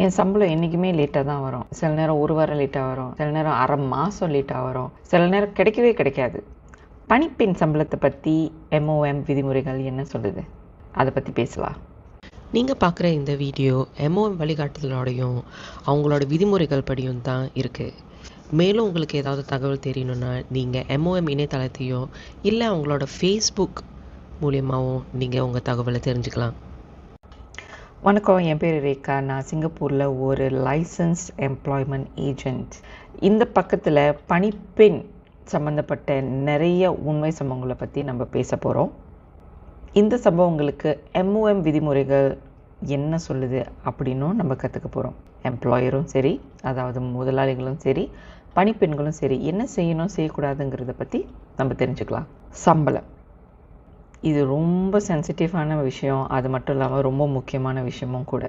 என் சம்பளம் என்றைக்குமே லேட்டாக தான் வரும். சில நேரம் 1 வாரம் லேட்டாக வரும், சில நேரம் அரை மாதம் லேட்டாக வரும், சில நேரம் கிடைக்கவே கிடைக்காது. பணிப்பெண் சம்பளத்தை பற்றி MOM விதிமுறைகள் என்ன சொல்லுது, அதை பற்றி பேசலாம். நீங்கள் பார்க்குற இந்த வீடியோ MOM வழிகாட்டுதலோடையும் அவங்களோட விதிமுறைகள் படியும் தான் இருக்குது. மேலும் உங்களுக்கு ஏதாவது தகவல் தெரியணுன்னா நீங்கள் MOM இணையதளத்தையோ இல்லை அவங்களோட ஃபேஸ்புக் மூலியமாகவும் நீங்கள் உங்கள் தகவலை தெரிஞ்சுக்கலாம். வணக்கம், என் பேர் ரேகா. நான் சிங்கப்பூரில் ஒரு லைசன்ஸ் எம்ப்ளாய்மெண்ட் ஏஜெண்ட். இந்த பக்கத்தில் பணிப்பெண் சம்மந்தப்பட்ட நிறைய உண்மை சம்பவங்களை பற்றி நம்ம பேச போகிறோம். இந்த சம்பவங்களுக்கு MOM விதிமுறைகள் என்ன சொல்லுது அப்படின்னும் நம்ம கற்றுக்க போகிறோம். எம்ப்ளாயரும் சரி, அதாவது முதலாளிகளும் சரி, பணிப்பெண்களும் சரி, என்ன செய்யணும் செய்யக்கூடாதுங்கிறத பற்றி நம்ம தெரிஞ்சுக்கலாம். சம்பளம் இது ரொம்ப சென்சிட்டிவான விஷயம், அது மட்டும் இல்லாமல் ரொம்ப முக்கியமான விஷயமும் கூட.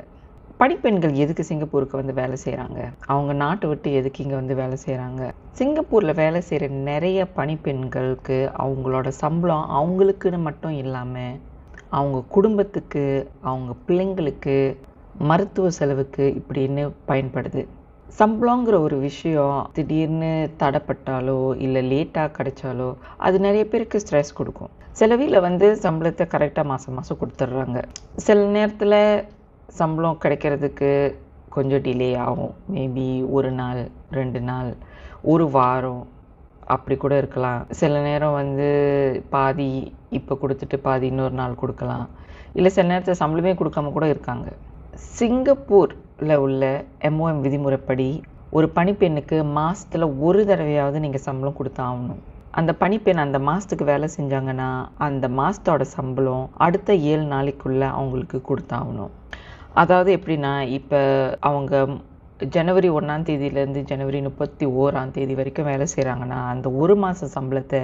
பணிப்பெண்கள் எதுக்கு சிங்கப்பூருக்கு வந்து வேலை செய்கிறாங்க, அவங்க நாட்டை விட்டு எதுக்கு இங்கே வந்து வேலை செய்கிறாங்க? சிங்கப்பூரில் வேலை செய்கிற நிறைய பணிப்பெண்களுக்கு அவங்களோட சம்பளம் அவங்களுக்குன்னு மட்டும் இல்லாமல் அவங்க குடும்பத்துக்கு, அவங்க பிள்ளைங்களுக்கு, மருத்துவ செலவுக்கு இப்படின்னு பயன்படுது. சம்பளங்கிற ஒரு விஷயம் திடீர்னு தடைப்பட்டாலோ இல்லை லேட்டாக கிடைச்சாலோ அது நிறைய பேருக்கு ஸ்ட்ரெஸ் கொடுக்கும். சில வீட்டில் வந்து சம்பளத்தை கரெக்டாக மாதம் மாதம் கொடுத்துட்றாங்க. சில நேரத்தில் சம்பளம் கிடைக்கிறதுக்கு கொஞ்சம் டிலே ஆகும். மேபி 1 நாள், 2 நாள், 1 வாரம் அப்படி கூட இருக்கலாம். சில நேரம் வந்து பாதி இப்போ கொடுத்துட்டு பாதி இன்னொரு நாள் கொடுக்கலாம். இல்லை சில நேரத்தில் சம்பளமே கொடுக்காம கூட இருக்காங்க. சிங்கப்பூரில் உள்ள MOM விதிமுறைப்படி ஒரு பணிப்பெண்ணுக்கு மாதத்தில் 1 தடவையாவது நீங்கள் சம்பளம் கொடுத்தாகணும். அந்த பணிப்பெண் அந்த மாதத்துக்கு வேலை செஞ்சாங்கன்னா அந்த மாதத்தோட சம்பளம் அடுத்த 7 நாளைக்குள்ளே அவங்களுக்கு கொடுத்தாகணும். அதாவது எப்படின்னா, இப்போ அவங்க ஜனவரி 1ஆம் தேதியிலேருந்து ஜனவரி 31ஆம் தேதி வரைக்கும் வேலை செய்கிறாங்கன்னா அந்த 1 மாத சம்பளத்தை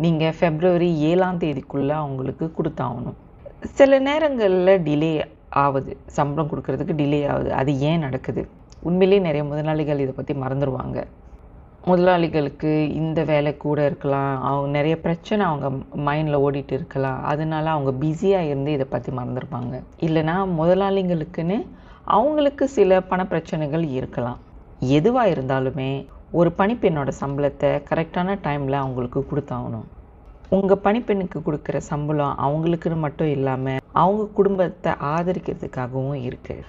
நீங்கள் February 7ஆம் தேதிக்குள்ளே அவங்களுக்கு கொடுத்தாகணும். சில நேரங்களில் டிலே ஆகுது, சம்பளம் கொடுக்கறதுக்கு டிலே ஆகுது. அது ஏன் நடக்குது? உண்மையிலேயே நிறைய முதலாளிகள் இதை பற்றி மறந்துடுவாங்க. முதலாளிகளுக்கு இந்த வேலை கூட இருக்கலாம், அவங்க நிறைய பிரச்சனை அவங்க மைண்டில் ஓடிட்டு இருக்கலாம், அதனால அவங்க பிஸியாக இருந்து இதை பற்றி மறந்துருப்பாங்க. இல்லைனா முதலாளிகளுக்குன்னு அவங்களுக்கு சில பண பிரச்சனைகள் இருக்கலாம். எதுவாக இருந்தாலுமே ஒரு பணிப்பெண்ணோட சம்பளத்தை கரெக்டான டைமில் அவங்களுக்கு கொடுத்தாகணும். உங்கள் பணிப்பெண்ணுக்கு கொடுக்குற சம்பளம் அவங்களுக்குன்னு மட்டும் இல்லாமல் அவங்க குடும்பத்தை ஆதரிக்கிறதுக்காகவும் இருக்குது.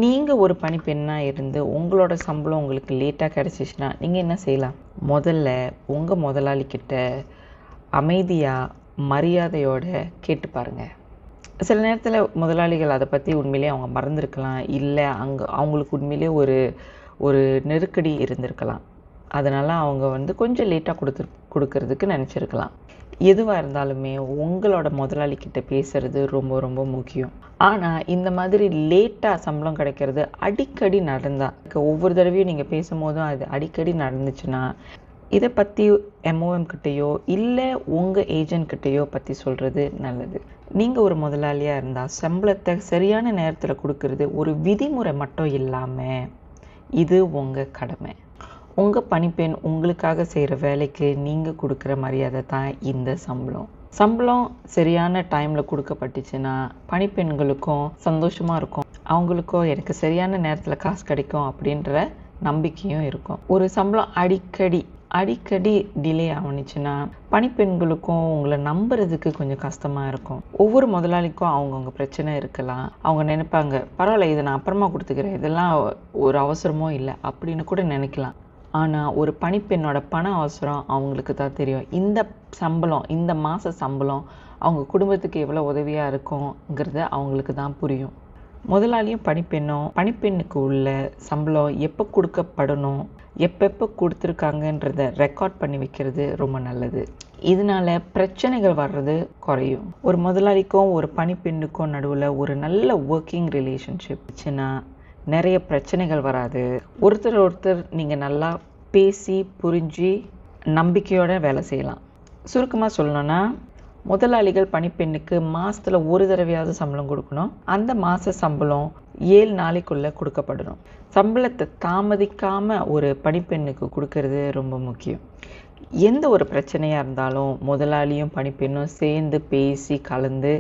நீங்கள் ஒரு பணிப்பெண்ணாக இருந்து உங்களோட சம்பளம் உங்களுக்கு லேட்டாக கிடச்சிச்சின்னா நீங்கள் என்ன செய்யலாம்? முதல்ல உங்கள் முதலாளிக்கிட்ட அமைதியாக மரியாதையோடு கேட்டு பாருங்கள். சில நேரத்தில் முதலாளிகள் அதை பற்றி உண்மையிலேயே அவங்க மறந்துருக்கலாம், இல்லை அவங்களுக்கு உண்மையிலேயே ஒரு நெருக்கடி இருந்திருக்கலாம். அதனால் அவங்க வந்து கொஞ்சம் லேட்டாக கொடுக்கறதுக்கு நினச்சிருக்கலாம். எதுவாக இருந்தாலுமே உங்களோட முதலாளிக்கிட்ட பேசுகிறது ரொம்ப ரொம்ப முக்கியம். ஆனால் இந்த மாதிரி லேட்டாக சம்பளம் கிடைக்கிறது அடிக்கடி நடந்தால், ஒவ்வொரு தடவையும் நீங்கள் பேசும்போதும் அது அடிக்கடி நடந்துச்சுன்னா இதை பற்றி MOM கிட்டேயோ இல்லை உங்கள் ஏஜென்ட் கிட்டேயோ பற்றி சொல்கிறது நல்லது. நீங்கள் ஒரு முதலாளியாக இருந்தால் சம்பளத்தை சரியான நேரத்தில் கொடுக்கறது ஒரு விதிமுறை மட்டும் இல்லாமல் இது உங்கள் கடமை. உங்கள் பணிப்பெண் உங்களுக்காக செய்கிற வேலைக்கு நீங்கள் கொடுக்குற மரியாதை தான் இந்த சம்பளம். சம்பளம் சரியான டைமில் கொடுக்கப்பட்டுச்சுன்னா பணிப்பெண்களுக்கும் சந்தோஷமாக இருக்கும், அவங்களுக்கும் எனக்கு சரியான நேரத்தில் காசு கிடைக்கும் அப்படின்ற நம்பிக்கையும் இருக்கும். ஒரு சம்பளம் அடிக்கடி டிலே ஆகுனுச்சுன்னா பணிப்பெண்களுக்கும் உங்களை நம்புறதுக்கு கொஞ்சம் கஷ்டமாக இருக்கும். ஒவ்வொரு முதலாளிக்கும் அவங்கவுங்க பிரச்சனை இருக்கலாம். அவங்க நினைப்பாங்க, பரவாயில்ல இதை நான் அப்புறமா கொடுத்துக்கிறேன், இதெல்லாம் ஒரு அவசரமோ இல்லை அப்படின்னு கூட நினைக்கலாம். ஆனால் ஒரு பணிப்பெண்ணோட பண அவசரம் அவங்களுக்கு தான் தெரியும். இந்த மாத சம்பளம் அவங்க குடும்பத்துக்கு எவ்வளோ உதவியாக இருக்குங்கிறத அவங்களுக்கு தான் புரியும். முதலாளியும் பணிப்பெண்ணுக்கு உள்ள சம்பளம் எப்போ கொடுக்கப்படணும், எப்போ கொடுத்துருக்காங்கன்றத ரெக்கார்ட் பண்ணி வைக்கிறது ரொம்ப நல்லது. இதனால பிரச்சனைகள் வர்றது குறையும். ஒரு முதலாளிக்கும் ஒரு பணிப்பெண்ணுக்கும் நடுவில் ஒரு நல்ல ஒர்க்கிங் ரிலேஷன்ஷிப் வச்சுன்னா நிறைய பிரச்சனைகள் வராது. ஒருத்தர் நீங்கள் நல்லா பேசி புரிஞ்சு நம்பிக்கையோட வேலை செய்யலாம். சுருக்கமாக சொல்லணும்னா, முதலாளிகள் பணிப்பெண்ணுக்கு மாதத்தில் 1 தடவையாவது சம்பளம் கொடுக்கணும். அந்த மாத சம்பளம் 7 நாளைக்குள்ளே கொடுக்கப்படணும். சம்பளத்தை தாமதிக்காமல் ஒரு பணிப்பெண்ணுக்கு கொடுக்கறது ரொம்ப முக்கியம். எந்த ஒரு பிரச்சனையாக இருந்தாலும் முதலாளியும் பணிப்பெண்ணும் சேர்ந்து பேசி கலந்து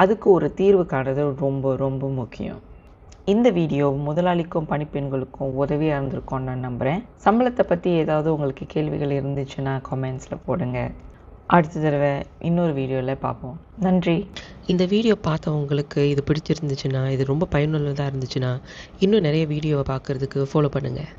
அதுக்கு ஒரு தீர்வு காணுறது ரொம்ப ரொம்ப முக்கியம். இந்த வீடியோ முதலாளிக்கும் பணிப்பெண்களுக்கும் உதவியாக இருந்திருக்கும்னு நான் நம்புகிறேன். சம்பளத்தை பற்றி ஏதாவது உங்களுக்கு கேள்விகள் இருந்துச்சுன்னா கமெண்ட்ஸில் போடுங்க. அடுத்த தடவை இன்னொரு வீடியோவில் பார்ப்போம். நன்றி. இந்த வீடியோ பார்த்தவங்களுக்கு இது பிடிச்சிருந்துச்சுன்னா, இது ரொம்ப பயனுள்ளதாக இருந்துச்சுன்னா, இன்னும் நிறைய வீடியோவை பார்க்குறதுக்கு ஃபாலோ பண்ணுங்கள்.